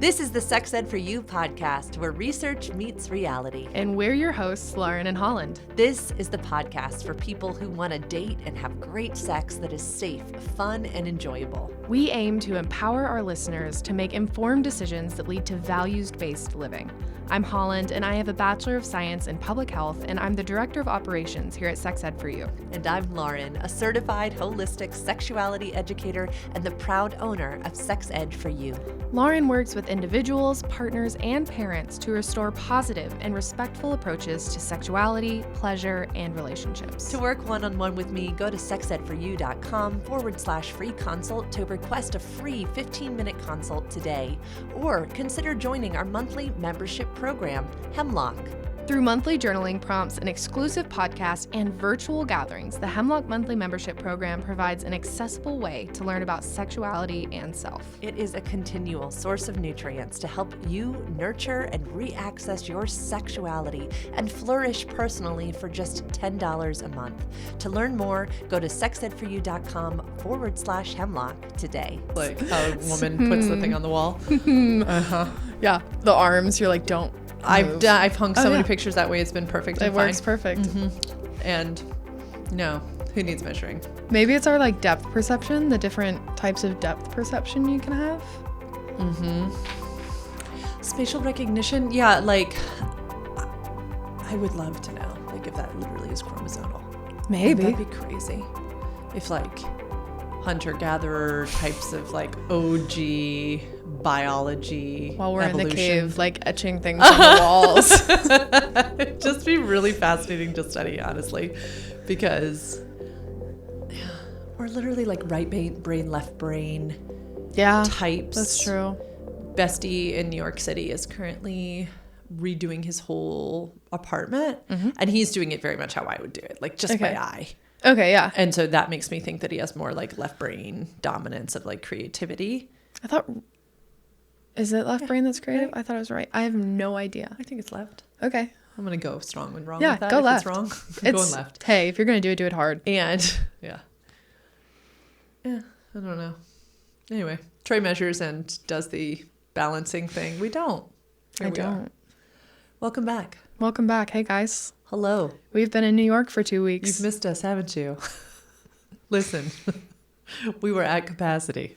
This is the Sex Ed for You podcast, where research meets reality. And we're your hosts, Lauren and Holland. This is the podcast for people who want to date and have great sex that is safe, fun, and enjoyable. We aim to empower our listeners to make informed decisions that lead to values-based living. I'm Holland, and I have a Bachelor of Science in Public Health, and I'm the Director of Operations here at Sex Ed for You. And I'm Lauren, a certified holistic sexuality educator and the proud owner of Sex Ed for You. Lauren works with individuals, partners, and parents to restore positive and respectful approaches to sexuality, pleasure, and relationships. To work one-on-one with me, go to sexedforyou.com/free consult to request a free 15-minute consult today, or consider joining our monthly membership program, Hemlock. Through monthly journaling prompts and exclusive podcasts and virtual gatherings, the Hemlock Monthly Membership Program provides an accessible way to learn about sexuality and self. It is a continual source of nutrients to help you nurture and re-access your sexuality and flourish personally for just $10 a month. To learn more, go to sexedforyou.com/hemlock today. Like how a woman puts the thing on the wall. Yeah, the arms, you're like, don't move. I've hung so many yeah. pictures that way. It's been perfect. It works perfect. And no, who needs measuring? Maybe it's our like depth perception, the different types of depth perception you can have. Spatial recognition. Yeah, like I would love to know, like if that literally is chromosomal. Maybe. That'd be crazy. If like hunter-gatherer types of like OG biology While we're evolution. in the cave, like etching things on the walls. It'd just be really fascinating to study, honestly, because we're literally like right brain, left brain Yeah, types. that's true. Bestie in New York City is currently redoing his whole apartment, and he's doing it very much how I would do it, like just by eye. Okay, yeah. And so that makes me think that he has more like left brain dominance of like creativity. I thought, is it left brain that's creative? I thought I was right. I have no idea. I think it's left. Okay. I'm going to go strong and wrong Yeah, with that. go if left. It's wrong. I'm going left. Hey, if you're going to do it hard. And yeah, I don't know. Anyway, Trey measures and does the balancing thing. We don't. Here I we are. don't. Welcome back. Welcome back. Hey, guys. Hello. We've been in New York for 2 weeks. You've missed us, haven't you? Listen, we were at capacity.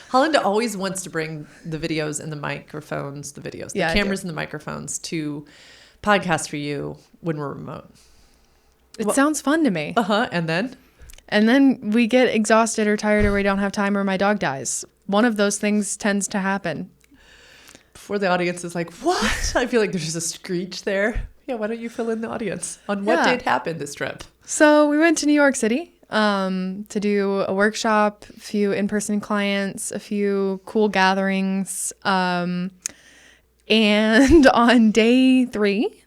Holland always wants to bring the videos and the microphones, the cameras and the microphones to Podcast for You when we're remote. It sounds fun to me. And then? And then we get exhausted or tired or we don't have time or my dog dies. One of those things tends to happen. Before the audience is like, what? I feel like there's just a screech there. Yeah, why don't you fill in the audience? On what date happened this trip? So we went to New York City to do a workshop, a few in-person clients, a few cool gatherings. And on day three,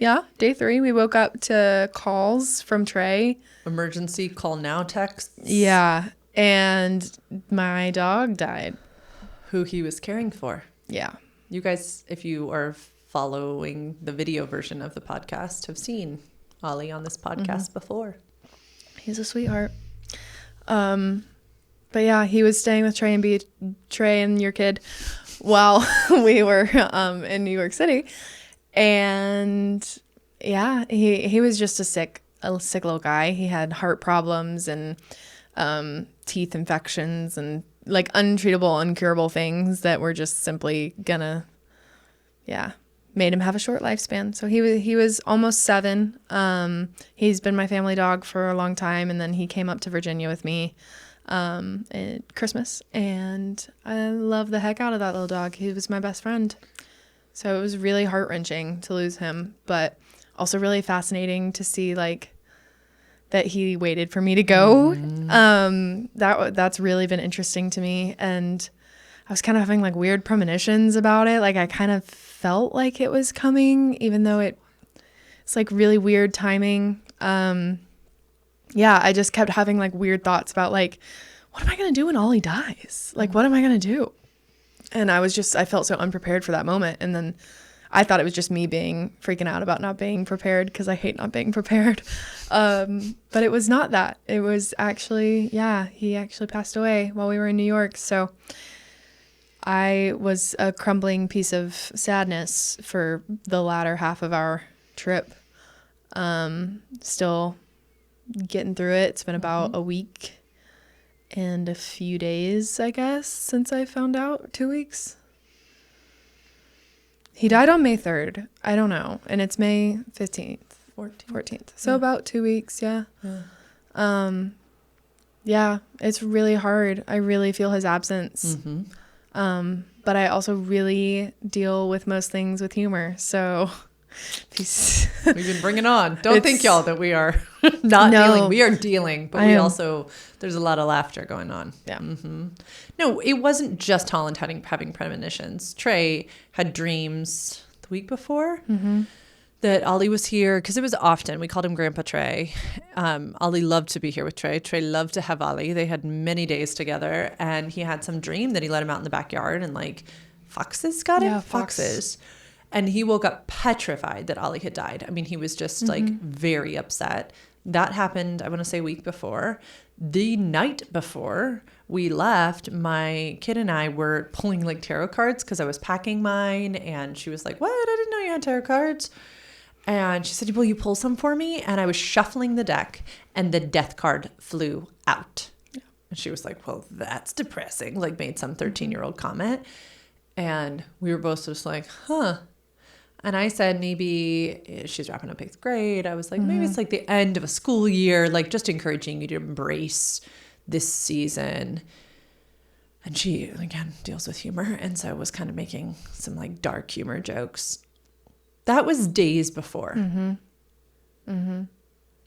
we woke up to calls from Trey. Emergency call now texts. Yeah. And my dog died. Who he was caring for. Yeah. You guys, if you are following the video version of the podcast, have seen Ollie on this podcast before. He's a sweetheart. But yeah, he was staying with Trey and your kid while we were in New York City. And yeah, he was just a sick little guy. He had heart problems and teeth infections and like untreatable, uncurable things that were just simply gonna, made him have a short lifespan. So he was almost 7. He's been my family dog for a long time, and then he came up to Virginia with me at Christmas, and I love the heck out of that little dog. He was my best friend. So it was really heart-wrenching to lose him, but also really fascinating to see like that he waited for me to go. That's really been interesting to me, and I was kind of having like weird premonitions about it. Like I kind of felt like it was coming, even though it's like really weird timing. I just kept having like weird thoughts about like, what am I going to do when Ollie dies? Like, what am I going to do? And I felt so unprepared for that moment. And then I thought it was just me freaking out about not being prepared, because I hate not being prepared. But it was not that. It was actually, he actually passed away while we were in New York. So I was a crumbling piece of sadness for the latter half of our trip. Still getting through it. It's been about a week and a few days, I guess, since I found out. 2 weeks. He died on May 3rd. I don't know. And it's May 15th. 14th. So about 2 weeks. Yeah. Yeah, it's really hard. I really feel his absence. But I also really deal with most things with humor. So peace. We've been bringing on. Don't think, y'all, that we are not dealing. We are dealing, but there's a lot of laughter going on. Yeah. No, it wasn't just Holland having premonitions. Trey had dreams the week before that Ollie was here, because it was often. We called him Grandpa Trey. Ollie loved to be here with Trey. Trey loved to have Ollie. They had many days together, and he had some dream that he let him out in the backyard, and like foxes got him. Foxes. And he woke up petrified that Ollie had died. I mean, he was just like very upset. That happened, I want to say, a week before. The night before we left, my kid and I were pulling like tarot cards because I was packing mine, and she was like, "What? I didn't know you had tarot cards." And she said, "Will you pull some for me?" And I was shuffling the deck, and the death card flew out. Yeah. And she was like, "Well, that's depressing," like made some 13-year-old comment. And we were both just like, huh. And I said, maybe she's wrapping up 8th grade. I was like, maybe it's like the end of a school year, like just encouraging you to embrace this season. And she, again, deals with humor. And so I was kind of making some like dark humor jokes. That was days before.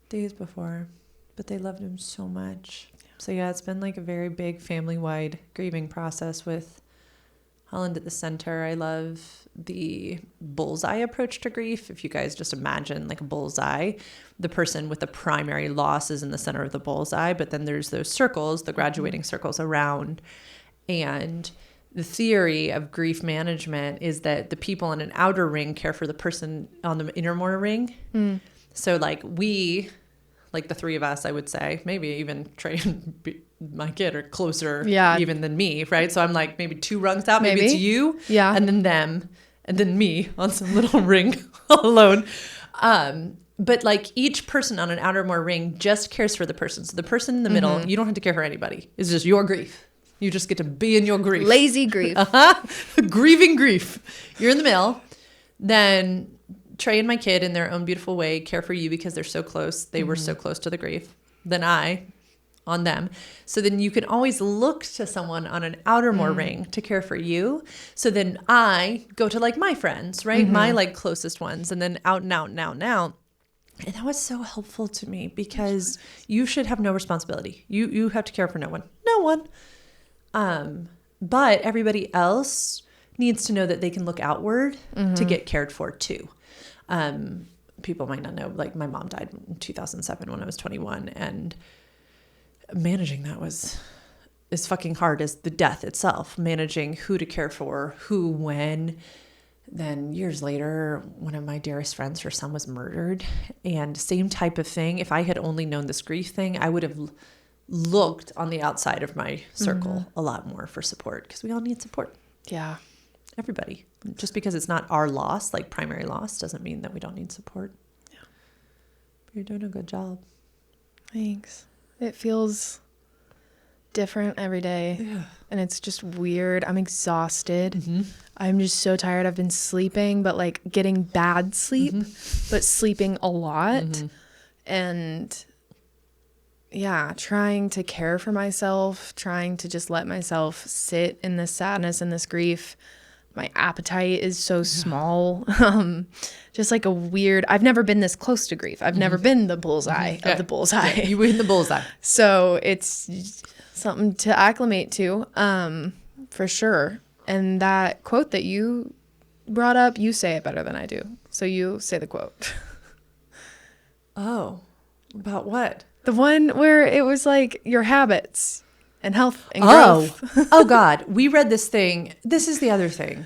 Days before. But they loved him so much. Yeah. So yeah, it's been like a very big family-wide grieving process with Holland at the center. I love the bullseye approach to grief. If you guys just imagine like a bullseye, the person with the primary loss is in the center of the bullseye, but then there's those circles, the graduating circles around. And the theory of grief management is that the people in an outer ring care for the person on the inner ring. So like we, like the three of us, I would say, maybe even Trey and my kid are closer even than me, right? So I'm like maybe 2 rungs out. Maybe it's you and then them and then me on some little ring alone. But like each person on an outer ring just cares for the person. So the person in the middle, you don't have to care for anybody. It's just your grief. You just get to be in your grief. Lazy grief. Grieving grief. You're in the middle. Then Trey and my kid, in their own beautiful way, care for you because they're so close. They were so close to the grief. Then I, on them. So then you can always look to someone on an outer ring to care for you. So then I go to like my friends, right? My like closest ones, and then out and out and out and out. And that was so helpful to me because you should have no responsibility. You have to care for no one. No one. But everybody else needs to know that they can look outward to get cared for too. People might not know, like my mom died in 2007 when I was 21, and managing that is fucking hard as the death itself, managing who to care for, who, when. Then years later, one of my dearest friends, her son was murdered, and same type of thing. If I had only known this grief thing, I would have looked on the outside of my circle a lot more for support, because we all need support. Yeah. Everybody. Just because it's not our loss, like primary loss, doesn't mean that we don't need support. Yeah. But you're doing a good job. Thanks. It feels different every day. Yeah. And it's just weird. I'm exhausted. I'm just so tired. I've been sleeping, but like getting bad sleep, but sleeping a lot. And yeah, trying to care for myself, trying to just let myself sit in this sadness and this grief. My appetite is so small. Just like a weird, I've never been this close to grief. I've never been the bullseye of the bullseye. Yeah, you were in the bullseye. So it's something to acclimate to, for sure. And that quote that you brought up, you say it better than I do. So you say the quote. Oh, about what? The one where it was like your habits and health and growth. Oh God. We read this thing. This is the other thing.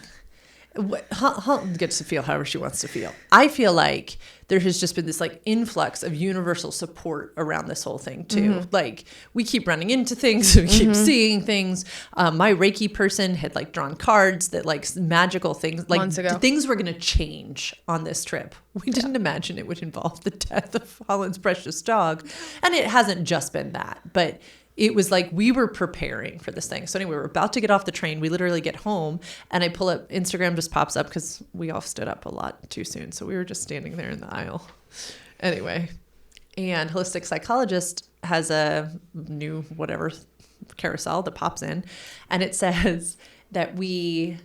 Holland gets to feel however she wants to feel. I feel like there has just been this like influx of universal support around this whole thing too. Like we keep running into things, we keep seeing things. My Reiki person had like drawn cards that like magical things, like things were going to change on this trip. We didn't imagine it would involve the death of Holland's precious dog, and it hasn't just been that, but it was like we were preparing for this thing. So anyway, we're about to get off the train. We literally get home and I pull up, Instagram just pops up because we all stood up a lot too soon. So we were just standing there in the aisle. Anyway, and Holistic Psychologist has a new whatever carousel that pops in. And it says that we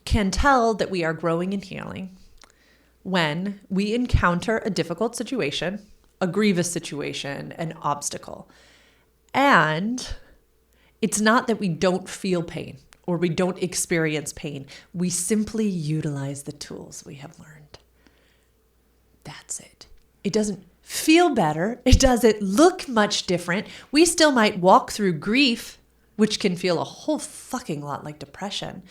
can tell that we are growing and healing when we encounter a difficult situation, a grievous situation, an obstacle. And it's not that we don't feel pain or we don't experience pain. We simply utilize the tools we have learned. That's it. It doesn't feel better. It doesn't look much different. We still might walk through grief, which can feel a whole fucking lot like depression.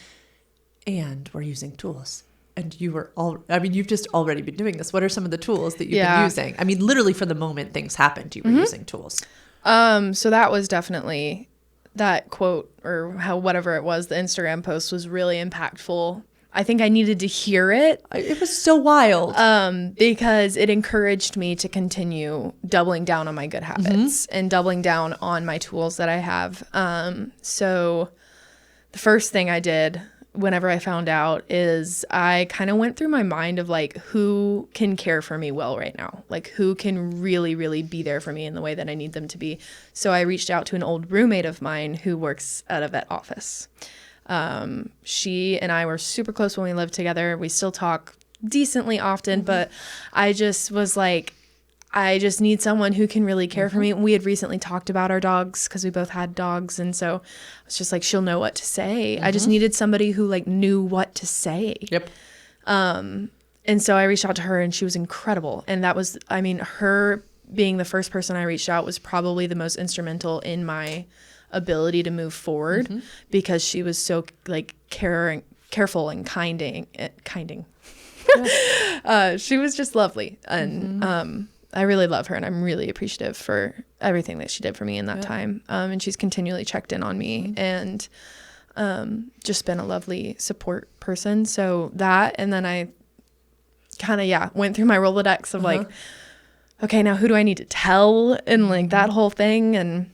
And we're using tools. And you've just already been doing this. What are some of the tools that you've been using? I mean, literally from the moment things happened, you were using tools. So that was definitely that quote or whatever it was, the Instagram post was really impactful. I think I needed to hear it. It was so wild. Because it encouraged me to continue doubling down on my good habits and doubling down on my tools that I have. So the first thing I did whenever I found out is I kind of went through my mind of like, who can care for me well right now? Like who can really, really be there for me in the way that I need them to be? So I reached out to an old roommate of mine who works at a vet office. She and I were super close when we lived together. We still talk decently often, but I just was like, I just need someone who can really care for me. We had recently talked about our dogs because we both had dogs. And so I was just like, she'll know what to say. I just needed somebody who like knew what to say. Yep. And so I reached out to her and she was incredible. And that was, I mean, her being the first person I reached out was probably the most instrumental in my ability to move forward because she was so like careful and kinding. She was just lovely. And, I really love her and I'm really appreciative for everything that she did for me in that time. And she's continually checked in on me and just been a lovely support person. So that, and then I kind of, went through my Rolodex of like, okay, now who do I need to tell? And like that whole thing. And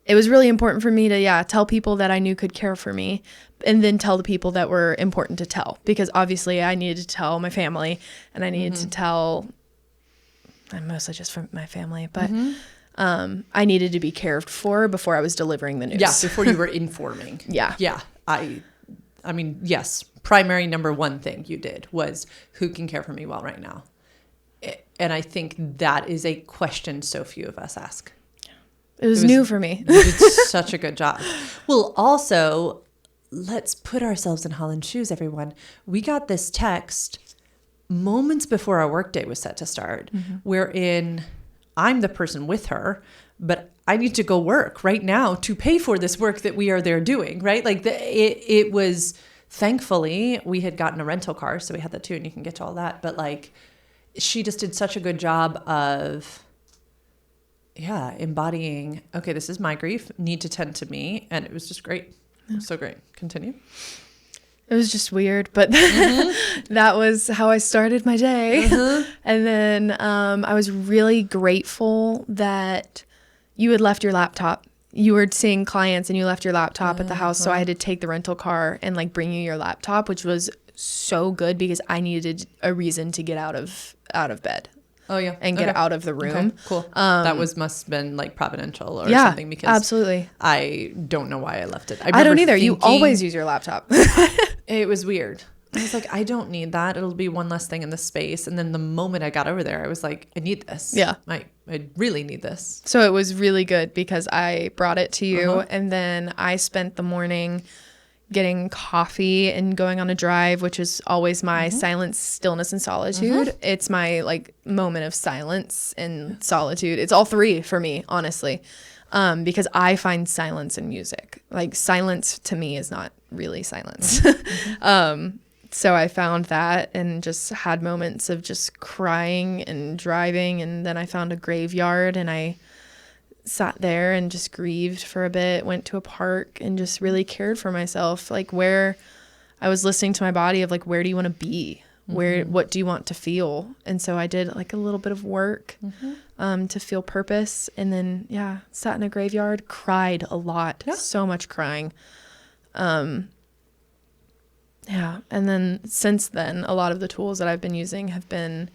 it was really important for me to, tell people that I knew could care for me and then tell the people that were important to tell because obviously I needed to tell my family and I needed to tell I'm mostly just from my family, but I needed to be cared for before I was delivering the news. Yeah, before you were informing. Yeah. I mean, yes, primary number one thing you did was who can care for me well right now? And I think that is a question so few of us ask. It was new for me. You did such a good job. Well, also, let's put ourselves in Holland's shoes, everyone. We got this text moments before our workday was set to start, wherein I'm the person with her, but I need to go work right now to pay for this work that we are there doing, right? Like it was, thankfully, we had gotten a rental car, so we had that too, and you can get to all that. But like, she just did such a good job of, embodying, okay, this is my grief, need to tend to me. And it was just great. So great. Continue. It was just weird, but that was how I started my day. And then I was really grateful that you had left your laptop. You were seeing clients and you left your laptop at the house. So I had to take the rental car and like bring you your laptop, which was so good because I needed a reason to get out of bed. Oh yeah, and get out of the room. Okay, cool. That must have been like providential or something because absolutely. I don't know why I left it. I don't either. You always use your laptop. It was weird. I was like, I don't need that. It'll be one less thing in the space. And then the moment I got over there, I was like, I need this. Yeah, I really need this. So it was really good because I brought it to you, and then I spent the morning getting coffee and going on a drive, which is always my silence, stillness, and solitude. It's my like moment of silence and solitude. It's all three for me, honestly. because I find silence in music. Like silence to me is not really silence. So I found that and just had moments of just crying and driving. And then I found a graveyard and I sat there and just grieved for a bit, went to a park and just really cared for myself. Like where I was listening to my body of like, where do you want to be? What do you want to feel? And so I did like a little bit of work to feel purpose. And then, sat in a graveyard, cried a lot, so much crying. And then since then, a lot of the tools that I've been using have been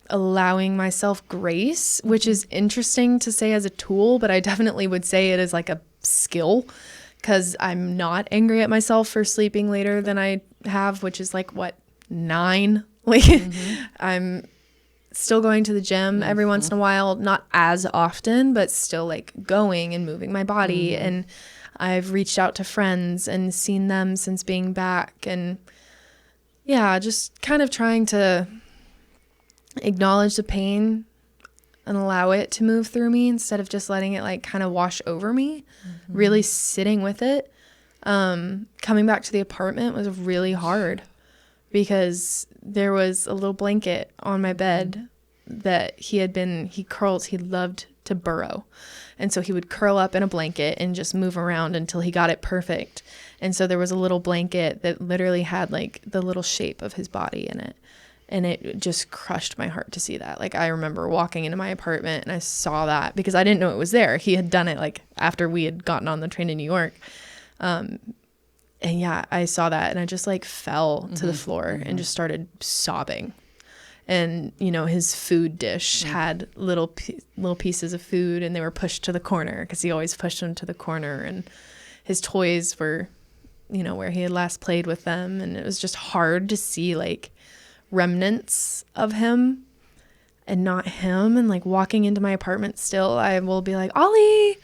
allowing myself grace, which is interesting to say as a tool, but I definitely would say it is like a skill, because I'm not angry at myself for sleeping later than I have, which is like 9. Like I'm still going to the gym every once in a while, not as often, but still like going and moving my body. And I've reached out to friends and seen them since being back, and just kind of trying to acknowledge the pain and allow it to move through me instead of just letting it like kind of wash over me. Really sitting with it. Coming back to the apartment was really hard because there was a little blanket on my bed that he loved to burrow. And so he would curl up in a blanket and just move around until he got it perfect. And so there was a little blanket that literally had like the little shape of his body in it. And it just crushed my heart to see that. Like I remember walking into my apartment and I saw that because I didn't know it was there. He had done it like after we had gotten on the train to New York. And I saw that and I just like fell to the floor and just started sobbing. And, his food dish had little pieces of food and they were pushed to the corner because he always pushed them to the corner. And his toys were, where he had last played with them. And it was just hard to see like remnants of him and not him. And like walking into my apartment still, I will be like, Ollie,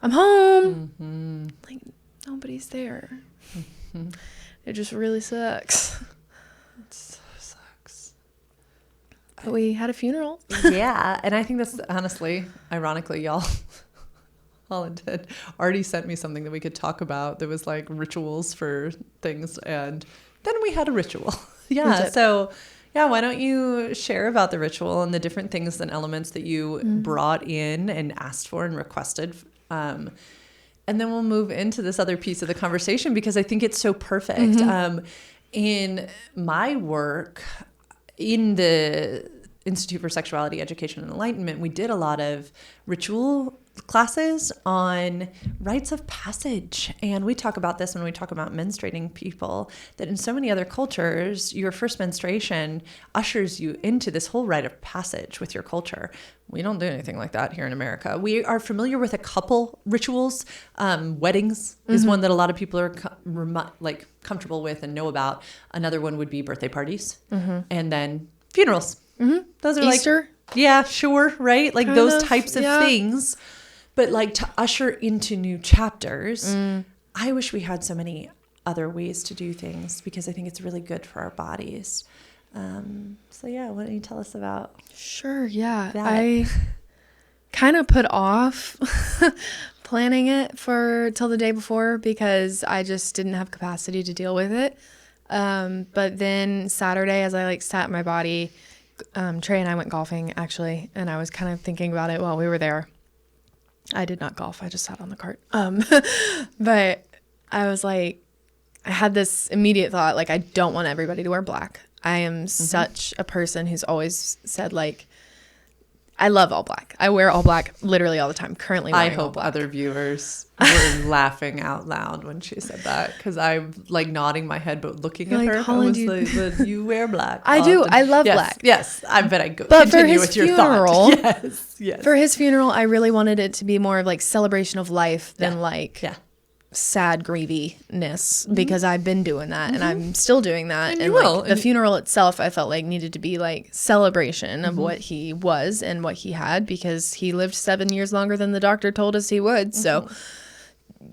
I'm home. Like nobody's there. It just really sucks. But we had a funeral. Yeah. And I think that's honestly, ironically, y'all, Holland had already sent me something that we could talk about. There was like rituals for things. And then we had a ritual. So why don't you share about the ritual and the different things and elements that you brought in and asked for and requested. And then we'll move into this other piece of the conversation because I think it's so perfect. In my work, in the Institute for Sexuality Education and Enlightenment, we did a lot of ritual classes on rites of passage. And we talk about this when we talk about menstruating people, that in so many other cultures, your first menstruation ushers you into this whole rite of passage with your culture. We don't do anything like that here in America. We are familiar with a couple rituals. Weddings is one that a lot of people are comfortable with and know about. Another one would be birthday parties. And then funerals. Those are Easter? Yeah, sure, right? Like kind those types of things. But like to usher into new chapters, I wish we had so many other ways to do things because I think it's really good for our bodies. Why don't you tell us about? Sure, yeah. That? I kind of put off planning it till the day before because I just didn't have capacity to deal with it. But then Saturday, as I sat in my body, Trey and I went golfing actually, and I was kind of thinking about it while we were there. I did not golf. I just sat on the cart. But I was like, I had this immediate thought, I don't want everybody to wear black. I am such a person who's always said I love all black. I wear all black literally all the time. Currently wearing I hope all black. Other viewers were laughing out loud when she said that because I'm nodding my head but looking at her. Holland, you wear black. I do. I love black. Yes, I bet I go. But for his funeral, yes. For his funeral, I really wanted it to be more of celebration of life than sad grieviness because I've been doing that and I'm still doing that. And the funeral itself, I felt needed to be celebration of what he was and what he had because he lived 7 years longer than the doctor told us he would. So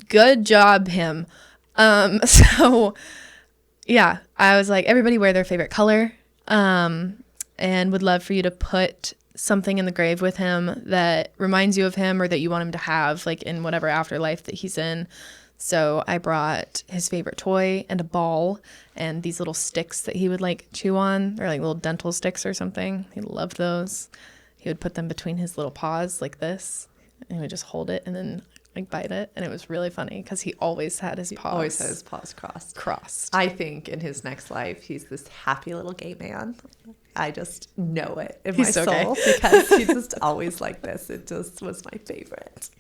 good job him. So I was everybody wear their favorite color and would love for you to put something in the grave with him that reminds you of him or that you want him to have, like in whatever afterlife that he's in. So I brought his favorite toy and a ball and these little sticks that he would like chew on, or like little dental sticks or something. He loved those. He would put them between his little paws like this, and he would just hold it and then like bite it. And it was really funny because he always had his paws crossed. I think in his next life, he's this happy little gay man. I just know it in my soul because he's just always like this. It just was my favorite.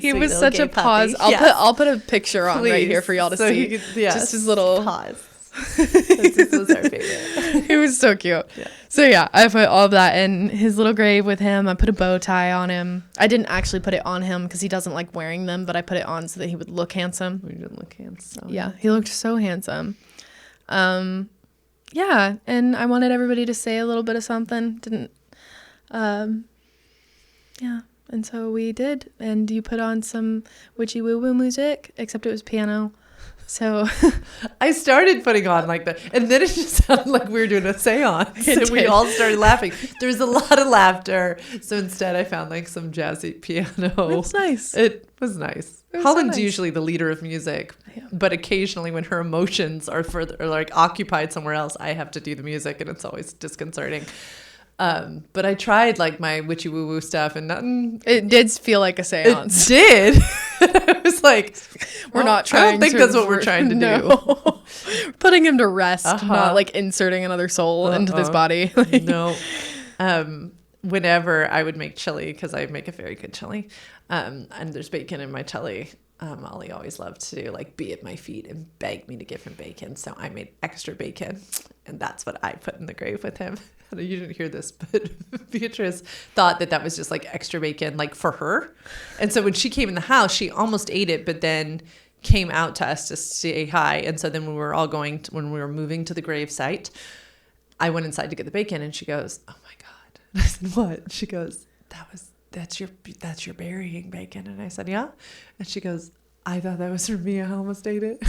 He was such a pause. I'll put a picture on right here for y'all to see. Just his little pause. This was our favorite. He was so cute. Yeah. So yeah, I put all of that in his little grave with him. I put a bow tie on him. I didn't actually put it on him because he doesn't like wearing them, but I put it on so that he would look handsome. He didn't look handsome. Yeah, he looked so handsome. Yeah, and I wanted everybody to say a little bit of something. Yeah, and so we did. And you put on some witchy woo-woo music, except it was piano. So I started putting on like that, and then it just sounded like we were doing a seance, and we all started laughing. There was a lot of laughter, so instead I found like some jazzy piano. It's nice. It was nice. Holland's usually the leader of music, but occasionally when her emotions are further or like occupied somewhere else, I have to do the music, and it's always disconcerting. But I tried like my witchy woo woo stuff, and nothing. It did feel like a seance. It did. I was like, we're not trying. I don't think that's what we're trying to do. Putting him to rest, not like inserting another soul into this body. No. Whenever I would make chili, because I make a very good chili, and there's bacon in my chili, Ollie always loved to like be at my feet and beg me to give him bacon. So I made extra bacon, and that's what I put in the grave with him. You didn't hear this, but Beatrice thought that was just like extra bacon, like for her. And so when she came in the house, she almost ate it, but then came out to us to say hi. And so then when we were moving to the grave site, I went inside to get the bacon, and she goes, "Oh my God." And I said, "What?" She goes, that's your burying bacon. And I said, "Yeah." And she goes, "I thought that was for me. I almost ate it."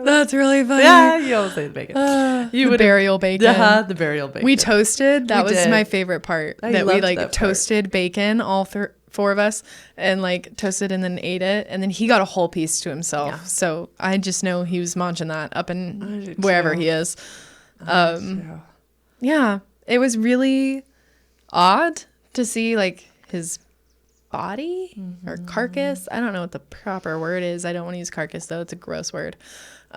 That's really funny. Yeah, you almost ate the bacon. The burial bacon. The burial bacon. We toasted. That was my favorite part. We like toasted bacon, all four of us, and like toasted and then ate it. And then he got a whole piece to himself. Yeah. So I just know he was munching that up in wherever he is. Yeah, it was really odd to see like his body or carcass. I don't know what the proper word is. I don't want to use carcass though. It's a gross word.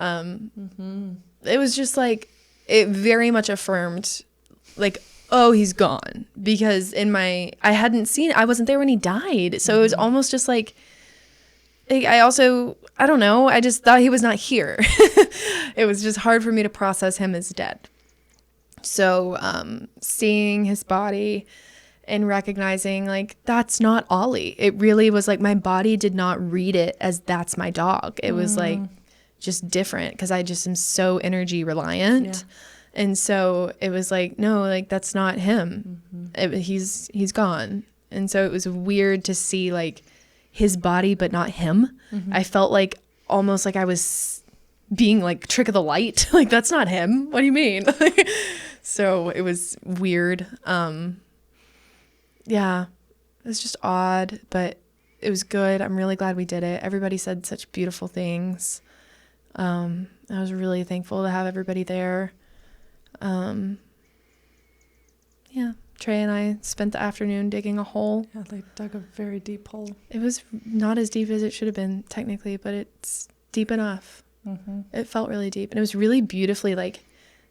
It was just like, it very much affirmed like, oh, he's gone, because I wasn't there when he died. So it was almost just like, I don't know. I just thought he was not here. It was just hard for me to process him as dead. So, seeing his body and recognizing like that's not Ollie. It really was like my body did not read it as that's my dog. It was like just different because I just am so energy reliant. Yeah. And so it was like, no, like that's not him. He's gone. And so it was weird to see like his body but not him. I felt like almost like I was being like trick of the light. Like that's not him. What do you mean? So it was weird. Yeah, it was just odd, but it was good. I'm really glad we did it. Everybody said such beautiful things. I was really thankful to have everybody there. Yeah, Trey and I spent the afternoon digging a hole. Yeah, they dug a very deep hole. It was not as deep as it should have been technically, but it's deep enough. It felt really deep, and it was really beautifully like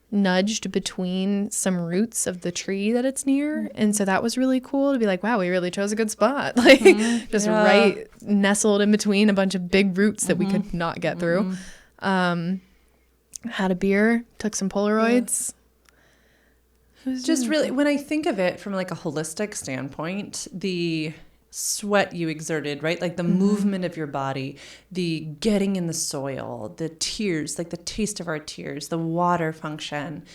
nudged between some roots of the tree that it's near. And so that was really cool to be like, wow, we really chose a good spot. Like right nestled in between a bunch of big roots that we could not get through. Had a beer, took some Polaroids. It was just really, when I think of it from like a holistic standpoint, the sweat you exerted, right? Like the movement of your body, the getting in the soil, the tears, like the taste of our tears, the water function,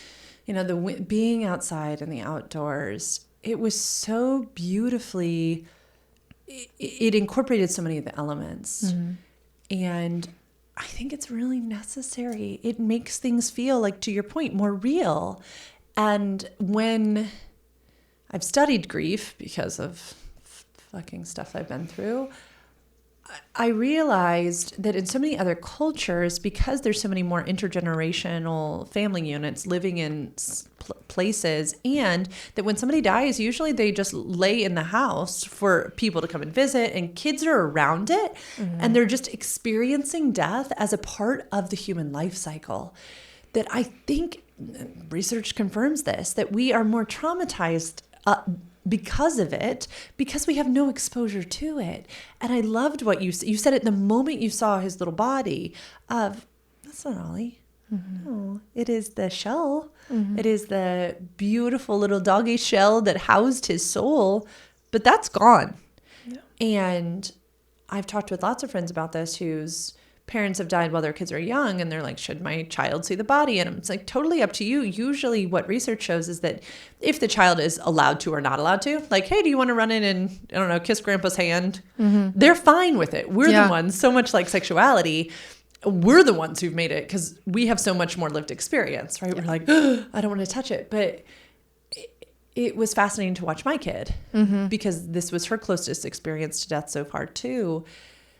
the being outside in the outdoors. It was so beautifully, it incorporated so many of the elements. And I think it's really necessary. It makes things feel like, to your point, more real. And when I've studied grief because of fucking stuff I've been through, I realized that in so many other cultures, because there's so many more intergenerational family units living in places, and that when somebody dies, usually they just lay in the house for people to come and visit, and kids are around it, and they're just experiencing death as a part of the human life cycle. That I think research confirms this, that we are more traumatized because of it, because we have no exposure to it. And I loved what you said it the moment you saw his little body of, that's not Ollie. No, it is the shell. It is the beautiful little doggy shell that housed his soul, but that's gone. Yeah. And I've talked with lots of friends about this whose parents have died while their kids are young, and they're like, should my child see the body? And it's like, totally up to you. Usually what research shows is that if the child is allowed to or not allowed to, like, hey, do you want to run in and, I don't know, kiss grandpa's hand? They're fine with it. We're the ones, so much like sexuality, we're the ones who've made it because we have so much more lived experience, right? We're like, I don't want to touch it. But it was fascinating to watch my kid because this was her closest experience to death so far too.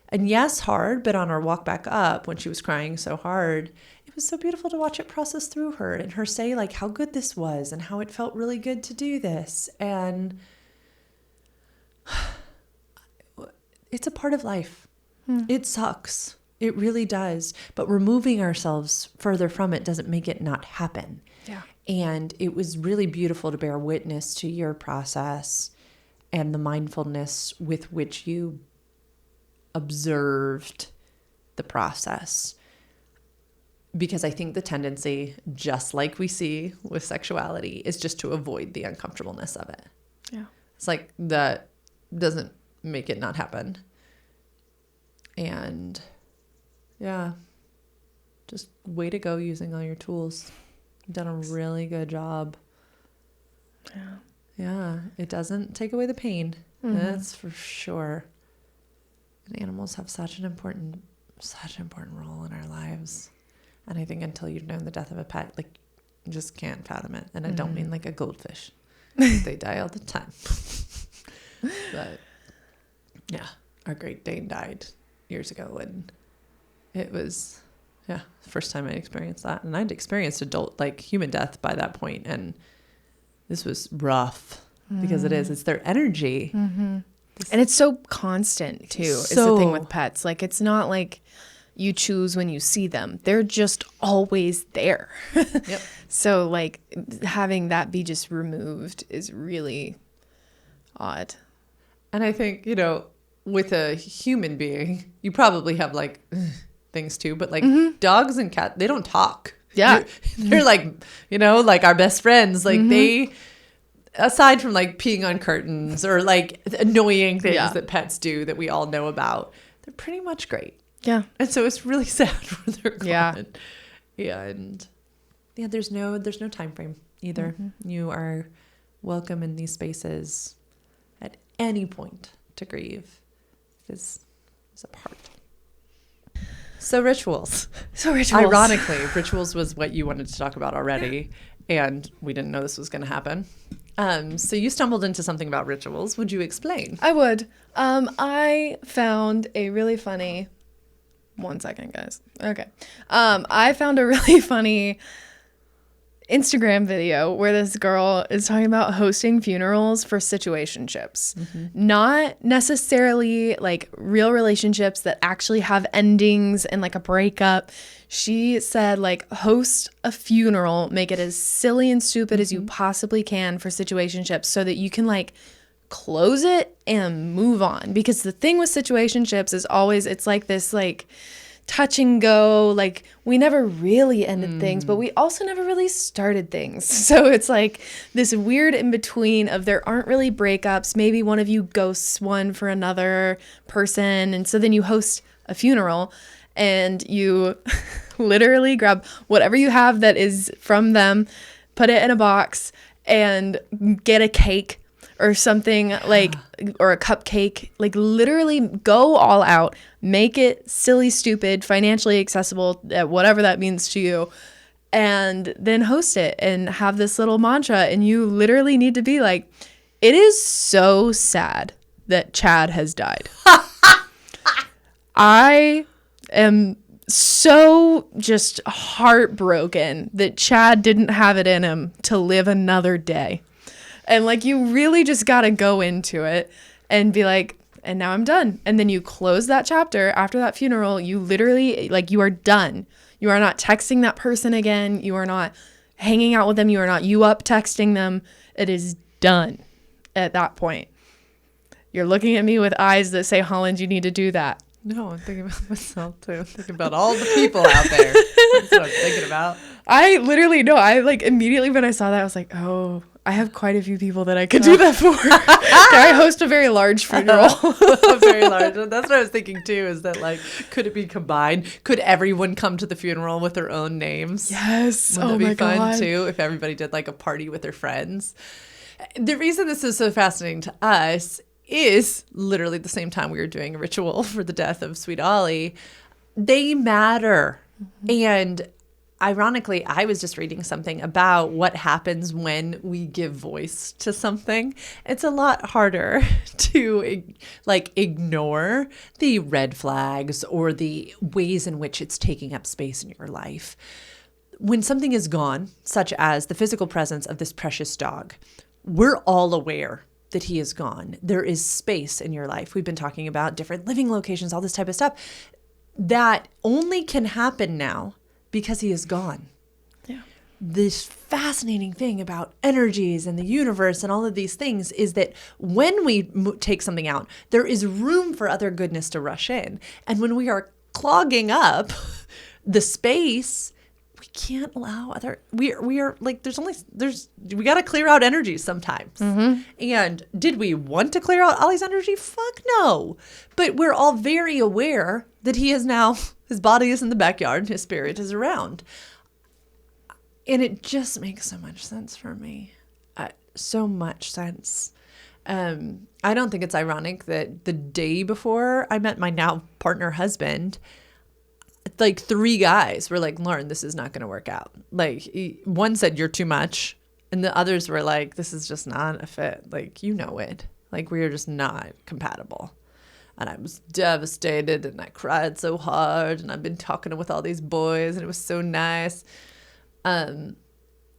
And yes, hard, but on our walk back up when she was crying so hard, it was so beautiful to watch it process through her and her say like how good this was and how it felt really good to do this. And it's a part of life. It sucks. It really does. But removing ourselves further from it doesn't make it not happen. Yeah. And it was really beautiful to bear witness to your process and the mindfulness with which you observed the process, because I think the tendency, just like we see with sexuality, is just to avoid the uncomfortableness of it. Yeah. It's like that doesn't make it not happen. And yeah, just way to go using all your tools. You've done a really good job. Yeah. Yeah. It doesn't take away the pain. That's for sure. And animals have such an important role in our lives. And I think until you've known the death of a pet, like, you just can't fathom it. And I don't mean like a goldfish. They die all the time. But yeah, our Great Dane died years ago, and it was, the first time I experienced that. And I'd experienced adult, like, human death by that point, and this was rough because it's their energy. And it's so constant too, is the thing with pets. Like, it's not like you choose when you see them. They're just always there. Yep. So like having that be just removed is really odd. And I think, with a human being, you probably have like things too, but like dogs and cats, they don't talk. Yeah. They're like, like our best friends. Like they, aside from like peeing on curtains or like annoying things that pets do that we all know about, they're pretty much great. Yeah. And so it's really sad when they're gone. Yeah. Yeah. And there's no time frame either. You are welcome in these spaces at any point to grieve. It's a part. So rituals. Ironically, rituals was what you wanted to talk about already. And we didn't know this was going to happen. So you stumbled into something about rituals. Would you explain? I would. I found a really funny... One second, guys. Okay. I found a really funny Instagram video where this girl is talking about hosting funerals for situationships. Not necessarily like real relationships that actually have endings and like a breakup. She said like host a funeral, make it as silly and stupid as you possibly can for situationships so that you can like close it and move on. Because the thing with situationships is always, it's like this like touch and go, like we never really ended things, but we also never really started things. So it's like this weird in between of there aren't really breakups. Maybe one of you ghosts one for another person. And so then you host a funeral and you literally grab whatever you have that is from them, put it in a box and get a cake or something like, or a cupcake, like literally go all out, make it silly, stupid, financially accessible, whatever that means to you, and then host it and have this little mantra. And you literally need to be like, it is so sad that Chad has died. I am so just heartbroken that Chad didn't have it in him to live another day. And like, you really just got to go into it and be like, and now I'm done. And then you close that chapter after that funeral. You literally, like, you are done. You are not texting that person again. You are not hanging out with them. You are not up texting them. It is done at that point. You're looking at me with eyes that say, Holland, you need to do that. No, I'm thinking about myself too. I'm thinking about all the people out there. That's what I'm thinking about. I literally, no, I like immediately when I saw that, I was like, oh, I have quite a few people that I could do that for. I host a very large funeral. Very large. That's what I was thinking too, is that like, could it be combined? Could everyone come to the funeral with their own names? Yes. Wouldn't it be fun too if everybody did like a party with their friends? The reason this is so fascinating to us is literally the same time we were doing a ritual for the death of Sweet Ollie. They matter. And ironically, I was just reading something about what happens when we give voice to something. It's a lot harder to like ignore the red flags or the ways in which it's taking up space in your life. When something is gone, such as the physical presence of this precious dog, we're all aware that he is gone. There is space in your life. We've been talking about different living locations, all this type of stuff. That only can happen now because he is gone. Yeah. This fascinating thing about energies and the universe and all of these things is that when we take something out, there is room for other goodness to rush in. And when we are clogging up the space, we can't allow other, we are like, we got to clear out energy sometimes. Mm-hmm. And did we want to clear out Ollie's energy? Fuck no. But we're all very aware that he is now, his body is in the backyard and his spirit is around. And it just makes so much sense for me. So much sense. I don't think it's ironic that the day before I met my now partner husband, like 3 guys were like, Lauren, this is not going to work out. Like, one said, you're too much. And the others were like, this is just not a fit. Like, you know it. Like, we are just not compatible. And I was devastated and I cried so hard. And I've been talking with all these boys and it was so nice. I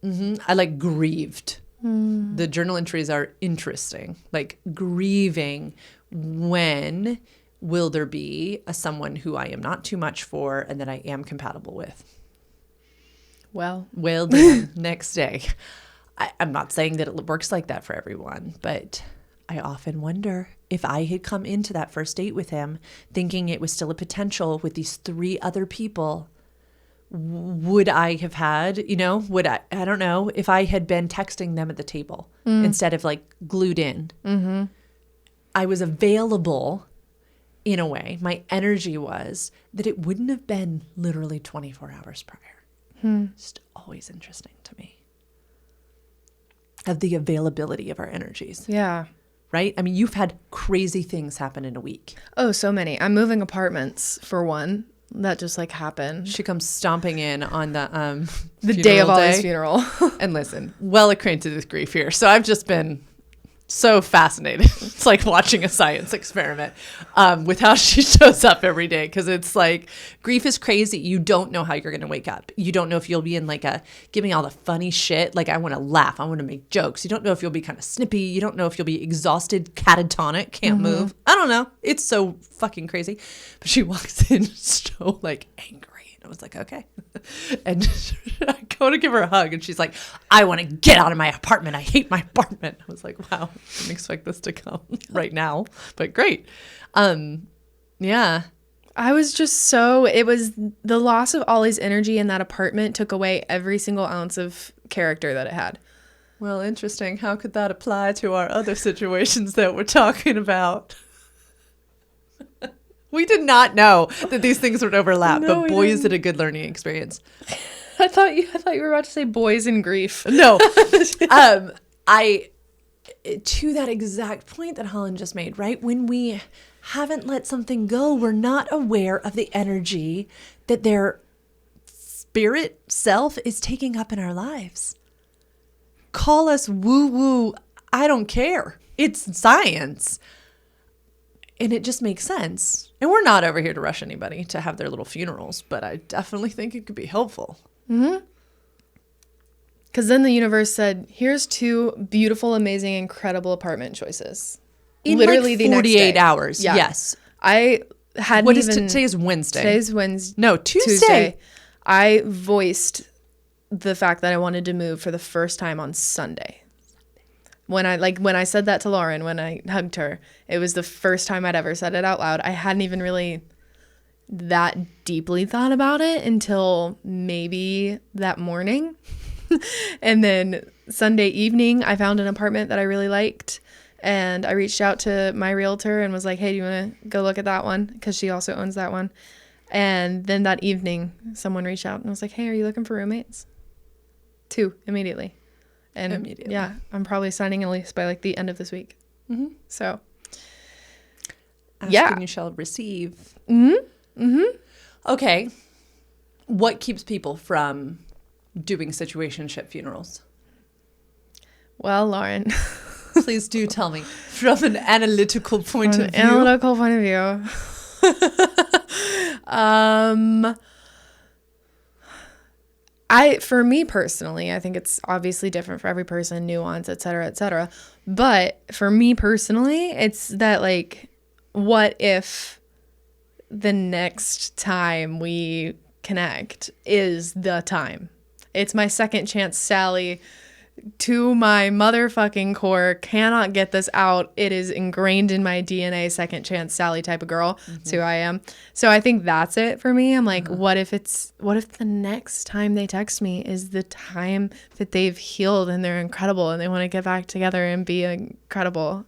like grieved. The journal entries are interesting. Like grieving when will there be someone who I am not too much for and that I am compatible with? Well then, next day. I'm not saying that it works like that for everyone, but I often wonder if I had come into that first date with him thinking it was still a potential with these 3 other people, would I have had, I don't know, if I had been texting them at the table instead of like glued in. Mm-hmm. I was available in a way, my energy was that it wouldn't have been literally 24 hours prior. Just always interesting to me. Of the availability of our energies. Yeah. Right? I mean, you've had crazy things happen in a week. Oh, so many. I'm moving apartments for one. That just like happened. She comes stomping in on the day of Ollie's funeral. And listen, well acquainted with grief here. So I've just been so fascinated. It's like watching a science experiment with how she shows up every day, because it's like grief is crazy. You don't know how you're going to wake up. You don't know if you'll be in like give me all the funny shit. Like I want to laugh. I want to make jokes. You don't know if you'll be kind of snippy. You don't know if you'll be exhausted, catatonic, can't move. I don't know. It's so fucking crazy. But she walks in so like angry. I was like, okay. And I go to give her a hug and she's like, I want to get out of my apartment. I hate my apartment. I was like, wow, I didn't expect this to come right now, but great. Yeah. I was just it was the loss of Ollie's energy in that apartment took away every single ounce of character that it had. Well, interesting. How could that apply to our other situations that we're talking about? We did not know that these things would overlap, but boy, is it a good learning experience. I thought you were about to say boys in grief. No. I to that exact point that Holland just made, right? When we haven't let something go, we're not aware of the energy that they're spirit self is taking up in our lives. Call us woo-woo. I don't care. It's science. And it just makes sense. And we're not over here to rush anybody to have their little funerals, but I definitely think it could be helpful. Mm-hmm. Because then the universe said, here's 2 beautiful, amazing, incredible apartment choices. In literally like the next 48 day. hours. Yeah. Yes. I hadn't What is even... today is Wednesday. Today's Wednesday. No, Tuesday. I voiced the fact that I wanted to move for the first time on Sunday. When I said that to Lauren, when I hugged her, it was the first time I'd ever said it out loud. I hadn't even really that deeply thought about it until maybe that morning. And then Sunday evening, I found an apartment that I really liked. And I reached out to my realtor and was like, hey, do you want to go look at that one? Because she also owns that one. And then that evening, someone reached out and was like, hey, are you looking for roommates? 2 immediately. And yeah, I'm probably signing a lease by like the end of this week. Mm-hmm. So, Ask and you shall receive. Mm-hmm. Mm-hmm. Okay. What keeps people from doing situationship funerals? Well, Lauren. Please do tell me from an analytical point of view. Analytical point of view. For me personally, I think it's obviously different for every person, nuance, et cetera, et cetera. But for me personally, it's that like, what if the next time we connect is the time? It's my second chance, Sally, to my motherfucking core. Cannot get this out. It is ingrained in my DNA, second chance Sally type of girl. That's who I am. So I think that's it for me. I'm like, what if the next time they text me is the time that they've healed and they're incredible and they want to get back together and be incredible?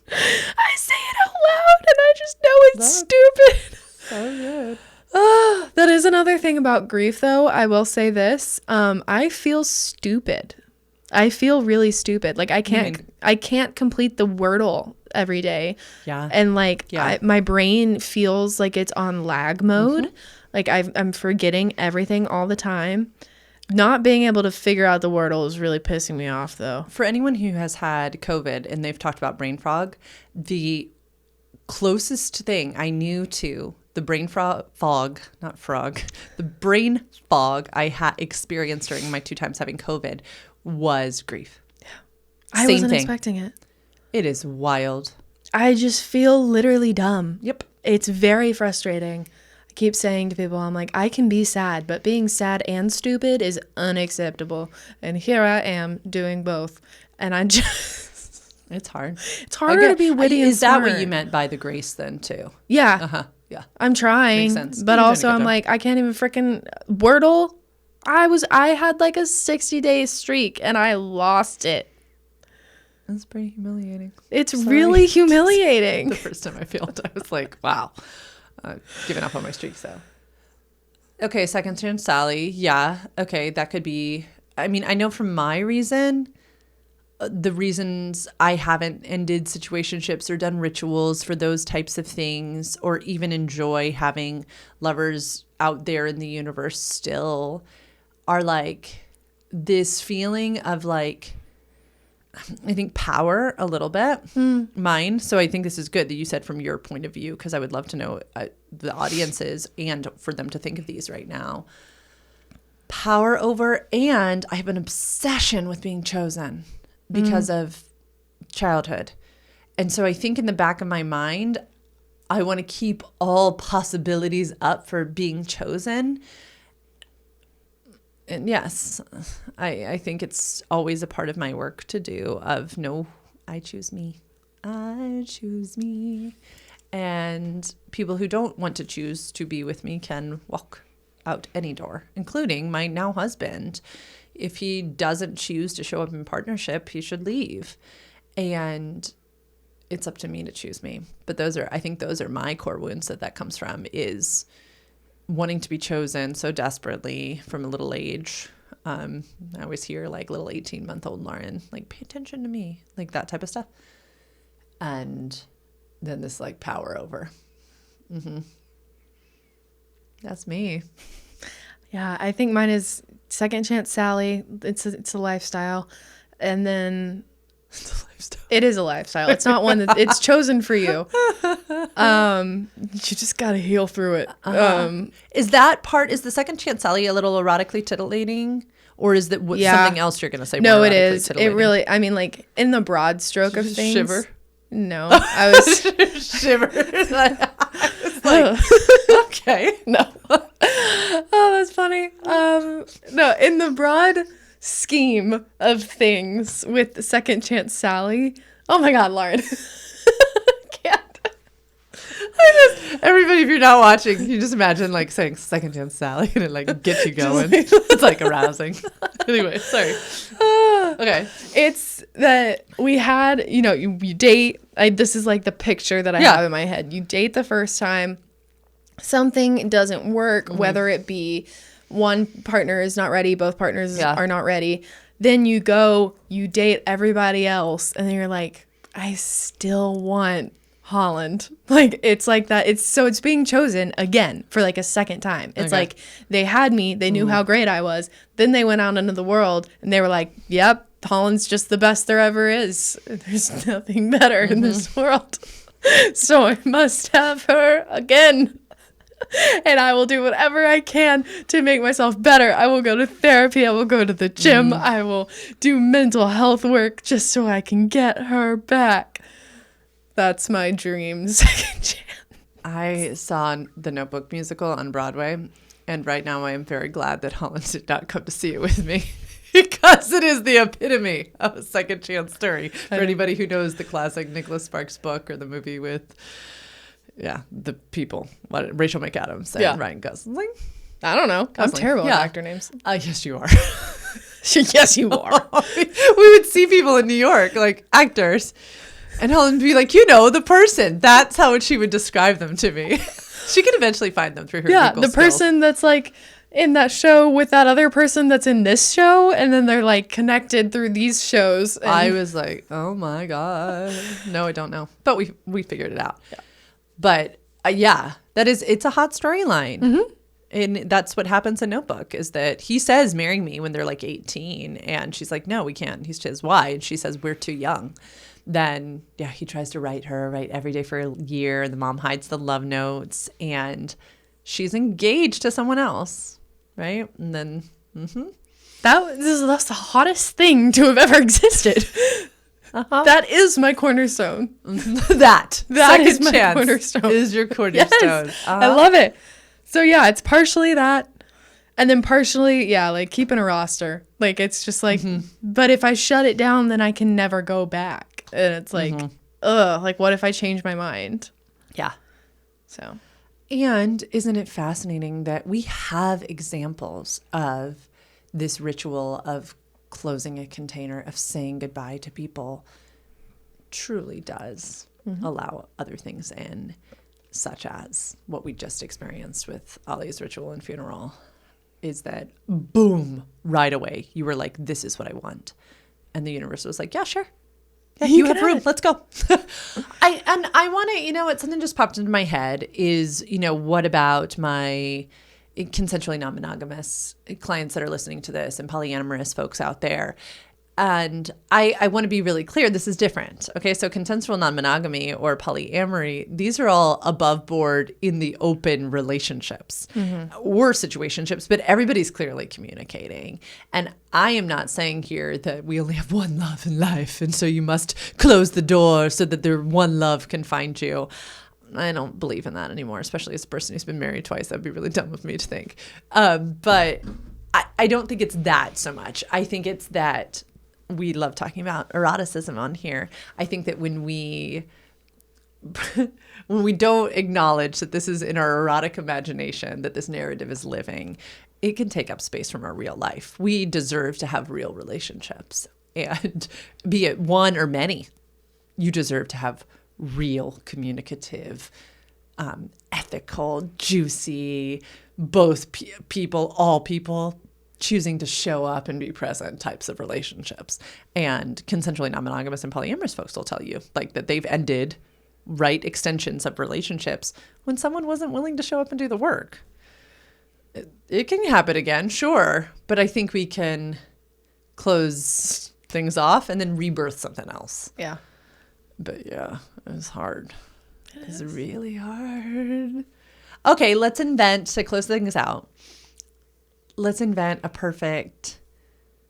I say it out loud and I just know it's stupid. So good. That is another thing about grief, though. I will say this. I feel stupid. I feel really stupid. Like I can't complete the Wordle every day. Yeah. And my brain feels like it's on lag mode. Mm-hmm. Like I'm forgetting everything all the time. Not being able to figure out the Wordle is really pissing me off, though. For anyone who has had COVID and they've talked about brain fog, the closest thing I knew to the brain fog I experienced during my 2 times having COVID was grief. Yeah. I wasn't expecting it. It is wild. I just feel literally dumb. Yep. It's very frustrating. I keep saying to people, I'm like, I can be sad, but being sad and stupid is unacceptable. And here I am doing both. And I just... It's hard. It's harder to be witty and smart. Is that what you meant by the grace then, too? Yeah. Uh-huh. Yeah. I'm trying. Makes sense. But also I'm like, I can't even freaking Wordle. I had like a 60-day streak and I lost it. That's pretty humiliating. It's really humiliating. The first time I failed, I was like, wow. I've given up on my streak, so. Okay, second chance Sally. Yeah. Okay, that could be. I mean, I know from my reason, the reasons I haven't ended situationships or done rituals for those types of things, or even enjoy having lovers out there in the universe still, are like this feeling of like, I think power a little bit, mine. So I think this is good that you said from your point of view, because I would love to know the audiences and for them to think of these right now. Power over, and I have an obsession with being chosen because of childhood. And so I think in the back of my mind, I want to keep all possibilities up for being chosen. And yes, I think it's always a part of my work to do of no, I choose me. I choose me. And people who don't want to choose to be with me can walk out any door, including my now husband. If he doesn't choose to show up in partnership, he should leave. And it's up to me to choose me. But I think those are my core wounds that comes from, is wanting to be chosen so desperately from a little age. I always hear like little 18-month-old Lauren, like, pay attention to me, like that type of stuff. And then this like power over. Mm-hmm. That's me. Yeah, I think mine is Second Chance Sally. It's a lifestyle. And then It's a lifestyle. it is a lifestyle. It's not one that it's chosen for you. You just got to heal through it. Is the Second Chance Sally a little erotically titillating? Or is that something else you're going to say? No, more it is. Titillating? It really, I mean, like in the broad stroke of things. Shiver? No, I was Shiver. It's like, okay. no. Oh, that's funny. No, in the broad scheme of things with the Second Chance Sally. Oh my God, Lauren. Can't. Everybody, if you're not watching, you just imagine like saying Second Chance Sally and it like gets you going. It's like arousing. Anyway, sorry. Okay. It's that we had, you date. This is like the picture that I have in my head. You date the first time, something doesn't work, whether it be one partner is not ready, both partners are not ready. Then you date everybody else, and then you're like, I still want Holland. Like, it's like that. It's being chosen again for like a second time. It's like they had me, they knew how great I was. Then they went out into the world and they were like, yep, Holland's just the best there ever is. There's nothing better in this world. So I must have her again. And I will do whatever I can to make myself better. I will go to therapy. I will go to the gym. I will do mental health work just so I can get her back. That's my dream. Second Chance. I saw the Notebook musical on Broadway, and right now I am very glad that Holland did not come to see it with me because it is the epitome of a second chance story for anybody who knows the classic Nicholas Sparks book or the movie with, the people, Rachel McAdams and Ryan Gosling. I don't know. I'm terrible at actor names. Yes, you are. Yes, you are. We would see people in New York, like actors, and Helen would be like, the person. That's how she would describe them to me. She could eventually find them through her Google the skills. person that's like in that show with that other person that's in this show, and then they're like connected through these shows. And I was like, oh my God. No, I don't know. But we figured it out. Yeah. But it's a hot storyline. Mm-hmm. And that's what happens in Notebook is that he says, marry me when they're like 18. And she's like, no, we can't. He says, why? And she says, we're too young. Then, he tries to write every day for a year. And the mom hides the love notes. And she's engaged to someone else. Right? And then, that's the hottest thing to have ever existed. That is my cornerstone. that is my cornerstone. Is your cornerstone. Yes, I love it. So it's partially that, and then partially like keeping a roster. Like it's just like, but if I shut it down, then I can never go back. And it's like, like what if I change my mind? Yeah. So, and isn't it fascinating that we have examples of this ritual of closing a container, of saying goodbye to people, truly does allow other things in, such as what we just experienced with Ollie's ritual and funeral, is that boom, right away, you were like, this is what I want. And the universe was like, yeah, sure. Yeah, you have room. Let's go. I want to, something just popped into my head is, what about my consensually non-monogamous clients that are listening to this and polyamorous folks out there? And I want to be really clear, this is different. Okay, so consensual non-monogamy or polyamory, these are all above board in the open relationships or situationships, but everybody's clearly communicating. And I am not saying here that we only have one love in life, and so you must close the door so that the one love can find you. I don't believe in that anymore, especially as a person who's been married twice. That'd be really dumb of me to think. But I don't think it's that so much. I think it's that we love talking about eroticism on here. I think that when we don't acknowledge that this is in our erotic imagination, that this narrative is living, it can take up space from our real life. We deserve to have real relationships, and be it one or many, you deserve to have real, communicative, ethical, juicy, both people, all people, choosing to show up and be present types of relationships. And consensually non-monogamous and polyamorous folks will tell you like that they've ended extensions of relationships when someone wasn't willing to show up and do the work. it can happen again, sure. But I think we can close things off and then rebirth something else. Yeah. But yeah, it was hard. It's really hard. Okay, let's invent, to close things out, let's invent a perfect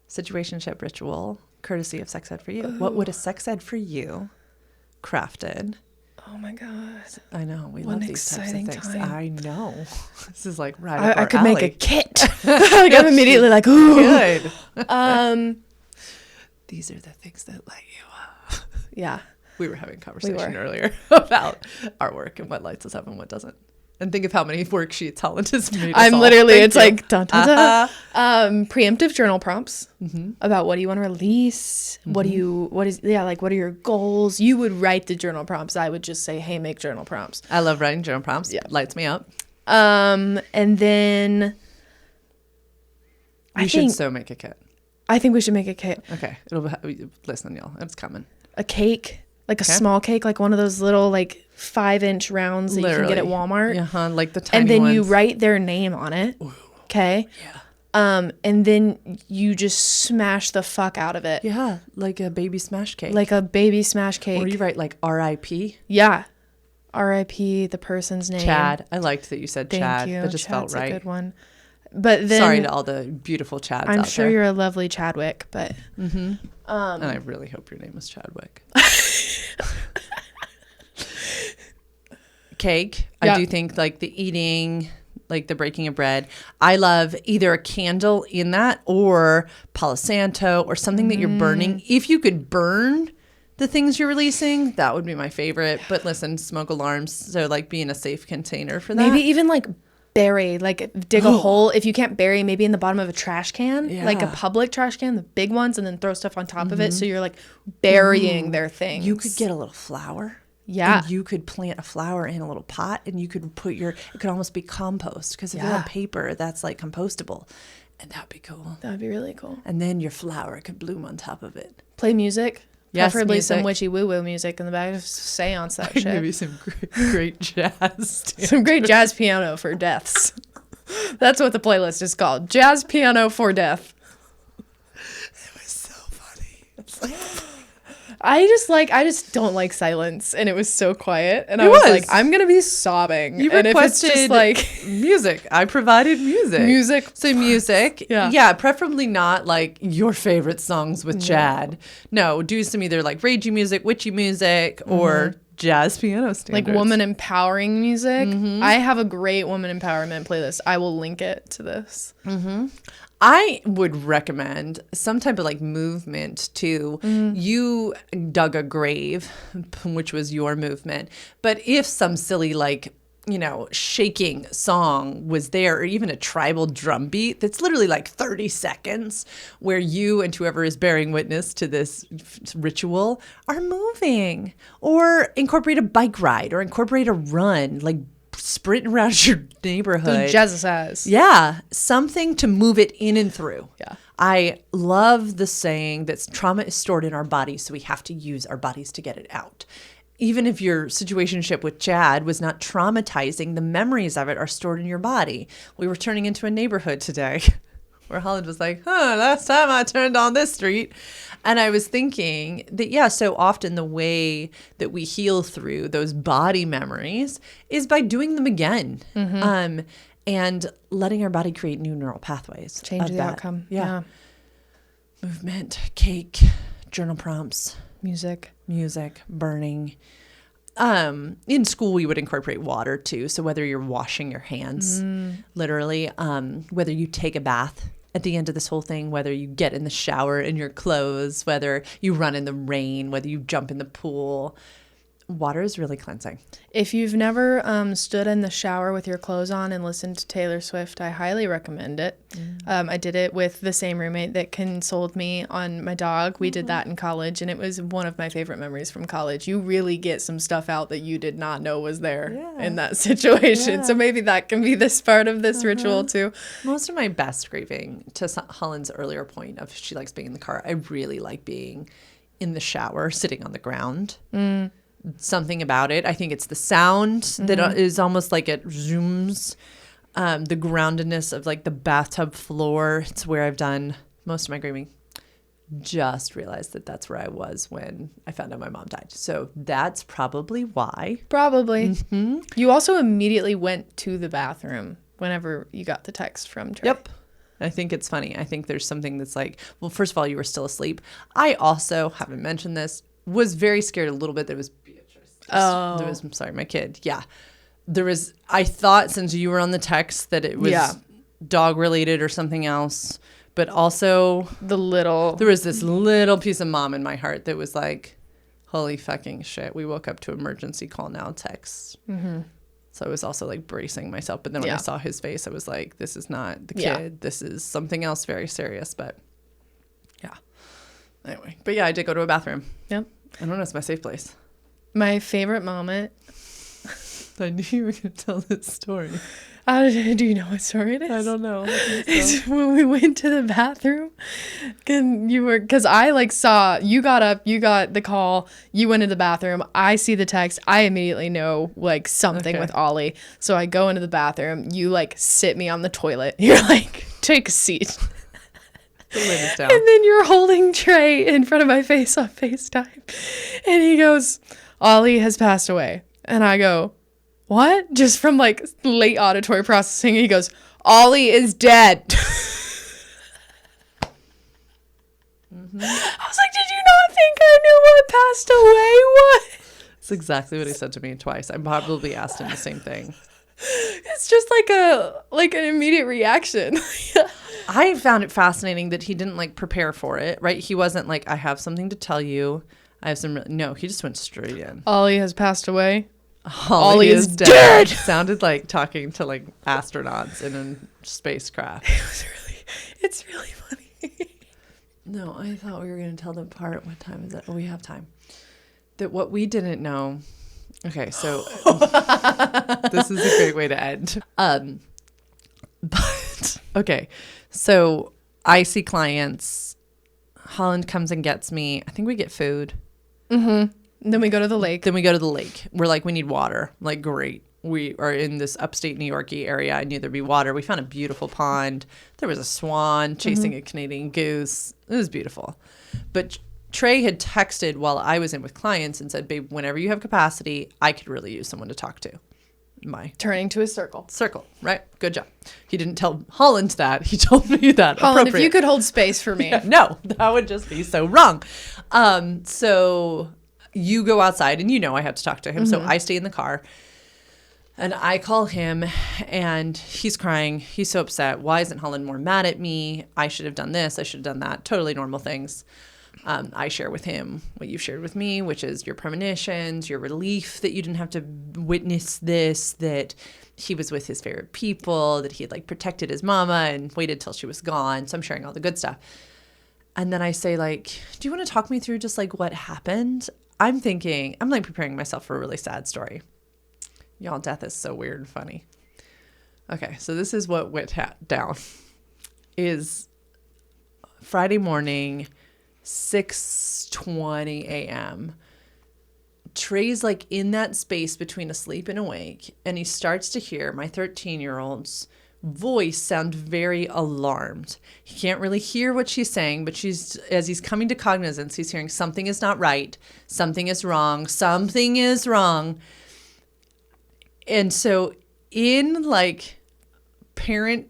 situationship ritual courtesy of Sex Ed for You. Ooh. What would a Sex Ed for You crafted? Oh my God. I know. We love these types of things. Time. I know. This is like right up our I could alley. make a kit. Like I'm immediately like, ooh. Good. These are the things that light you up. Yeah. We were having a conversation earlier about our work and what lights us up and what doesn't. And think of how many worksheets Holland has made. I'm literally, it's like, dun, dun, dun. Preemptive journal prompts about what do you want to release? What are your goals? You would write the journal prompts. I would just say, hey, make journal prompts. I love writing journal prompts. Yeah. Lights me up. And then we should so make a kit. I think we should make a kit. Okay. Listen, y'all, it's coming. A cake. Like a small cake, like one of those little like 5-inch rounds that you can get at Walmart. Like the tiny ones. And then ones. you write their name on it. Okay. Yeah. And then you just smash the fuck out of it. Yeah, like a baby smash cake. Like a baby smash cake. Or you write like R.I.P. Yeah. R.I.P. the person's name. Chad. I liked that you said Chad. Thank you. That just Chad's felt right. A good one. But then sorry to all the beautiful Chads out there. I'm sure you're a lovely Chadwick, but and I really hope your name was Chadwick. Cake. Yeah. I do think like the eating, like the breaking of bread. I love either a candle in that or Palo Santo or something that you're burning. If you could burn the things you're releasing, that would be my favorite. But listen, smoke alarms, so like being a safe container for that. Maybe even like bury, like dig a hole. If you can't bury, maybe in the bottom of a trash can, like a public trash can, the big ones, and then throw stuff on top of it. So you're like burying their things. You could get a little flour. Yeah. And you could plant a flower in a little pot and you could put it could almost be compost because if it's on paper, that's like compostable. And that'd be cool. That would be really cool. And then your flower could bloom on top of it. Play music. Yes, preferably music. Some witchy woo-woo music in the back. Seance that shit. Maybe some great jazz. Some great jazz piano for deaths. That's what the playlist is called. Jazz piano for death. It was so funny. I just don't like silence, and it was so quiet, and I was like, I'm gonna be sobbing. You and requested if it's just like music. I provided music. So music, yeah, preferably not like your favorite songs with Chad. No, do some either like ragey music, witchy music, or jazz piano standards. Like woman empowering music. I have a great woman empowerment playlist. I will link it to this. I would recommend some type of like movement too. You dug a grave, which was your movement. But if some silly like, shaking song was there, or even a tribal drum beat that's literally like 30 seconds where you and whoever is bearing witness to this ritual are moving, or incorporate a bike ride or incorporate a run, like sprinting around your neighborhood. Jazzercise. Yeah. Something to move it in and through. Yeah. I love the saying that trauma is stored in our bodies, so we have to use our bodies to get it out. Even if your situationship with Chad was not traumatizing, the memories of it are stored in your body. We were turning into a neighborhood today where Holland was like, last time I turned on this street. And I was thinking that, so often the way that we heal through those body memories is by doing them again. And letting our body create new neural pathways. Change the outcome. Yeah. Movement, cake, journal prompts. Music, burning. In school, we would incorporate water too. So whether you're washing your hands, literally, whether you take a bath at the end of this whole thing, whether you get in the shower in your clothes, whether you run in the rain, whether you jump in the pool, water is really cleansing. If you've never stood in the shower with your clothes on and listened to Taylor Swift, I highly recommend it. I did it with the same roommate that consoled me on my dog. We did that in college, and it was one of my favorite memories from college. You really get some stuff out that you did not know was there in that situation. So maybe that can be this part of this ritual too. Most of my best grieving, to Holland's earlier point of she likes being in the car, I really like being in the shower, sitting on the ground. Something about it. I think it's the sound that is almost like it zooms. The groundedness of like the bathtub floor. It's where I've done most of my grieving. Just realized that that's where I was when I found out my mom died. So that's probably why. Probably. Mm-hmm. You also immediately went to the bathroom whenever you got the text from Trey. Yep. I think it's funny. I think there's something that's like, well, first of all, you were still asleep. I also, haven't mentioned this, was very scared a little bit that it was Beatrice. I'm sorry, my kid. Yeah. I thought since you were on the text that it was dog related or something else. But also, there was this little piece of mom in my heart that was like, holy fucking shit. We woke up to emergency call now text. Mm-hmm. So I was also like bracing myself. But then when I saw his face, I was like, this is not the kid. Yeah. This is something else very serious. But yeah. Anyway. But yeah, I did go to a bathroom. Yep. I don't know. It's my safe place. My favorite moment. I knew you were going to tell this story. Do you know what story it is? I don't know. It's when we went to the bathroom, because I like saw you got up, you got the call, you went to the bathroom. I see the text. I immediately know like something with Ollie. So I go into the bathroom. You like sit me on the toilet. You're like, take a seat. Down. And then you're holding Trey in front of my face on FaceTime. And he goes, Ollie has passed away. And I go, what? Just from like late auditory processing. He goes, Ollie is dead. Mm-hmm. I was like, did you not think I knew what passed away was? That's exactly what he said to me twice. I probably asked him the same thing. It's just like an immediate reaction. I found it fascinating that he didn't like prepare for it, right? He wasn't like, I have something to tell you. I have some. No, he just went straight in. Ollie has passed away. Ollie is dead. Sounded like talking to like astronauts in a spacecraft. It's really funny. No, I thought we were going to tell the part. What time is it? Oh, we have time. That what we didn't know. Okay, so this is a great way to end. But okay, so I see clients. Holland comes and gets me. I think we get food. Mm-hmm. Then we go to the lake. We're like, we need water. Like, great. We are in this upstate New York-y area. I knew there'd be water. We found a beautiful pond. There was a swan chasing a Canadian goose. It was beautiful. But Trey had texted while I was in with clients and said, babe, whenever you have capacity, I could really use someone to talk to. Turning to a circle, right? Good job. He didn't tell Holland that. He told me that. Holland, if you could hold space for me. Yeah, no, that would just be so wrong. So you go outside and I have to talk to him. Mm-hmm. So I stay in the car and I call him and he's crying. He's so upset. Why isn't Holland more mad at me? I should have done this. I should have done that. Totally normal things. I share with him what you've shared with me, which is your premonitions, your relief that you didn't have to witness this, that he was with his favorite people, that he had like protected his mama and waited till she was gone. So I'm sharing all the good stuff. And then I say like, do you want to talk me through just like what happened? I'm like preparing myself for a really sad story. Y'all, death is so weird and funny. Okay, so this is what went down. Is Friday morning, 6:20 a.m. Trey's like in that space between asleep and awake, and he starts to hear my 13-year-old's voice sound very alarmed. He can't really hear what she's saying, but as he's coming to cognizance, he's hearing something is not right, something is wrong, something is wrong. And so in like parent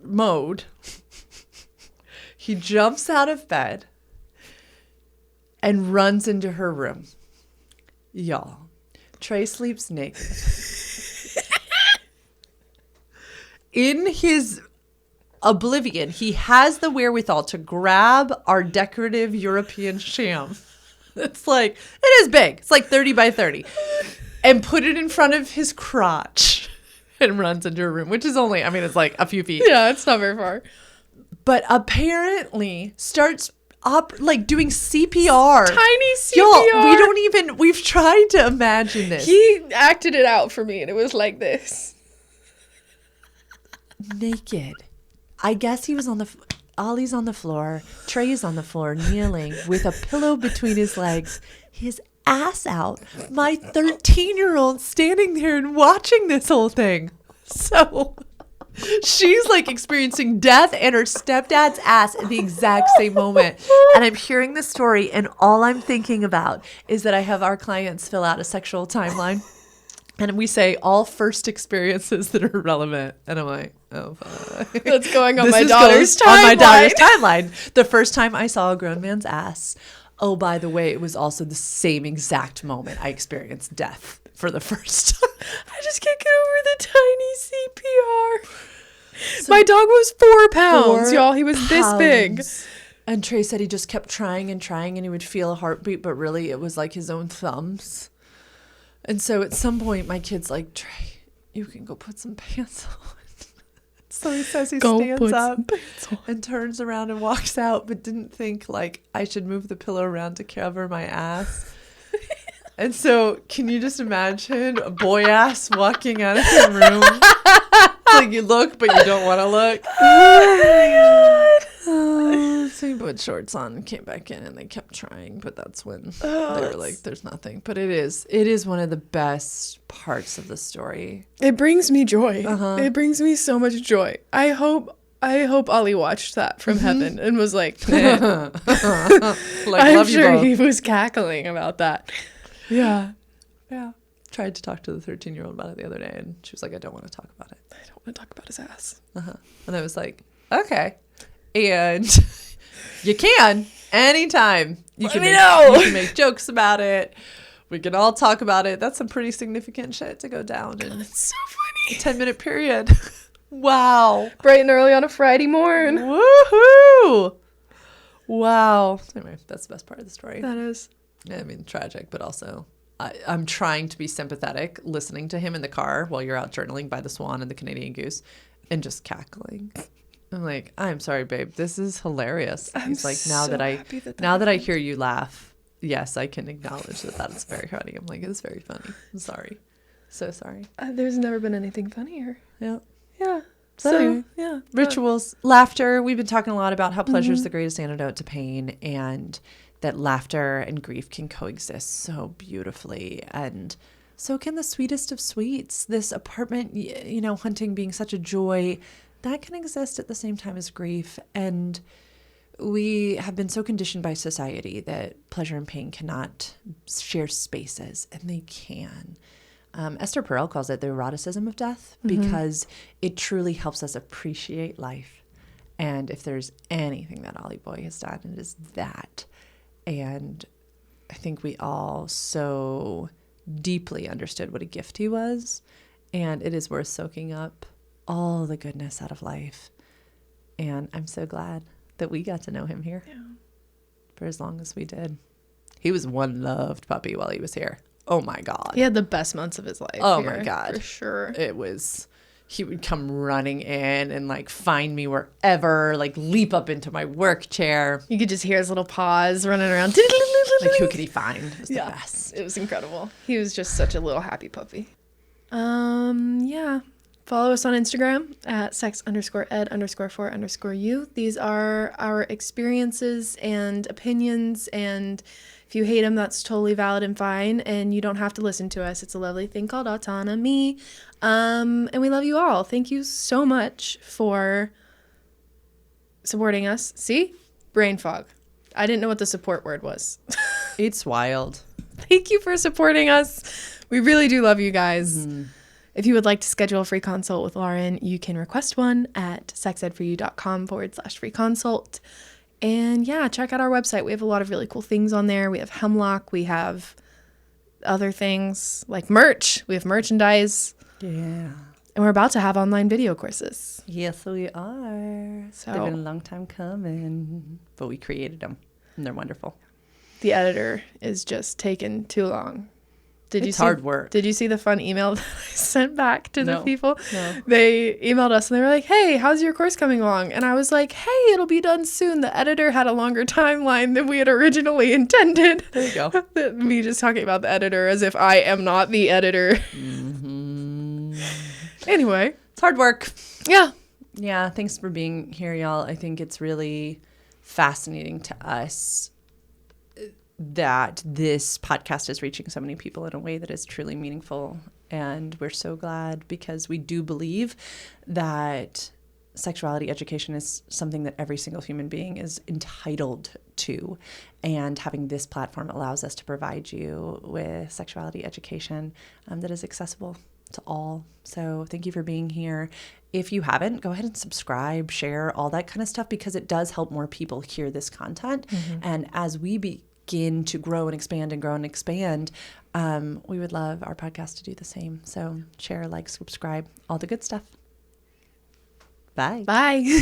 mode, he jumps out of bed and runs into her room. Y'all, Trey sleeps naked. In his oblivion, he has the wherewithal to grab our decorative European sham. It's like, it is big. It's like 30 by 30. And put it in front of his crotch and runs into her room, which is only, it's like a few feet. Yeah, it's not very far. But apparently starts doing CPR. Tiny CPR. Y'all, we've tried to imagine this. He acted it out for me and it was like this. Naked. I guess he was Ollie's on the floor. Trey is on the floor, kneeling with a pillow between his legs, his ass out. My 13-year-old standing there and watching this whole thing. So She's like experiencing death and her stepdad's ass at the exact same moment. And I'm hearing this story, and all I'm thinking about is that I have our clients fill out a sexual timeline. And we say all first experiences that are relevant. And I'm like, oh, fuck. That's going on my daughter's timeline. On my daughter's timeline. The first time I saw a grown man's ass. Oh, by the way, it was also the same exact moment I experienced death for the first time. I just can't get over the tiny CPR. So my dog was 4 pounds, y'all. He was this big. And Trey said he just kept trying, and he would feel a heartbeat, but really it was like his own thumbs. And so at some point, my kid's like, Trey, you can go put some pants on. So he says he stands up and turns around and walks out, but didn't think like I should move the pillow around to cover my ass. And so can you just imagine a boy ass walking out of the room? Like you look, but you don't want to look. Oh my God. So he put shorts on and came back in, and they kept trying, but that's when they were like, there's nothing. But it is one of the best parts of the story. It brings me joy. It brings me so much joy. I hope Ollie watched that from heaven and was like, I'm sure he was cackling about that. Yeah. Tried to talk to the 13-year-old about it the other day, and she was like, I don't want to talk about it. I don't want to talk about his ass. And I was like, okay. And you can anytime. You can make jokes about it. We can all talk about it. That's some pretty significant shit to go down in That's so funny. 10-minute period. Wow. Bright and early on a Friday morning. Woohoo. Wow. Anyway, that's the best part of the story. That is. I mean, tragic, but also I'm trying to be sympathetic listening to him in the car while you're out journaling by the swan and the Canadian goose and just cackling. I'm like, I'm sorry, babe. This is hilarious. He's like, now that I hear you laugh, yes, I can acknowledge that is very funny. I'm like, it's very funny. I'm sorry. So sorry. There's never been anything funnier. Yeah. Yeah. So anyway, yeah. Rituals, laughter. We've been talking a lot about how pleasure is the greatest antidote to pain, and that laughter and grief can coexist so beautifully. And so can the sweetest of sweets. This apartment, hunting being such a joy, that can exist at the same time as grief. And we have been so conditioned by society that pleasure and pain cannot share spaces, and they can. Esther Perel calls it the eroticism of death, because it truly helps us appreciate life. And if there's anything that Ollie Boy has done, it is that. And I think we all so deeply understood what a gift he was, and it is worth soaking up all the goodness out of life. And I'm so glad that we got to know him here for as long as we did. He was one loved puppy while he was here. Oh my God. He had the best months of his life. Oh my God. For sure. He would come running in and like find me wherever, like leap up into my work chair. You could just hear his little paws running around. Like, who could he find? It was the best. It was incredible. He was just such a little happy puppy. Yeah. Follow us on Instagram at sex_ed_for_you. These are our experiences and opinions, and if you hate them, that's totally valid and fine, and you don't have to listen to us. It's a lovely thing called autonomy. And we love you all. Thank you so much for supporting us. See? Brain fog. I didn't know what the support word was. It's wild. Thank you for supporting us. We really do love you guys. If you would like to schedule a free consult with Lauren, you can request one at sexedforyou.com/free consult. And yeah, check out our website. We have a lot of really cool things on there. We have Hemlock. We have other things like merch. We have merchandise. Yeah. And we're about to have online video courses. Yes, we are. So they've been a long time coming, but we created them, and they're wonderful. The editor is just taking too long. It's hard work. Did you see the fun email that I sent back to the people? No. They emailed us and they were like, hey, how's your course coming along? And I was like, hey, it'll be done soon. The editor had a longer timeline than we had originally intended. There you go. Me just talking about the editor as if I am not the editor. Anyway. It's hard work. Yeah. Yeah. Thanks for being here, y'all. I think it's really fascinating to us that this podcast is reaching so many people in a way that is truly meaningful And we're so glad, because we do believe that sexuality education is something that every single human being is entitled to. And having this platform allows us to provide you with sexuality education that is accessible to all. So thank you for being here. If you haven't, go ahead and subscribe, share, all that kind of stuff, because it does help more people hear this content. And as we begin to grow and expand and grow and expand, we would love our podcast to do the same. So share, like, subscribe, all the good stuff. Bye. Bye.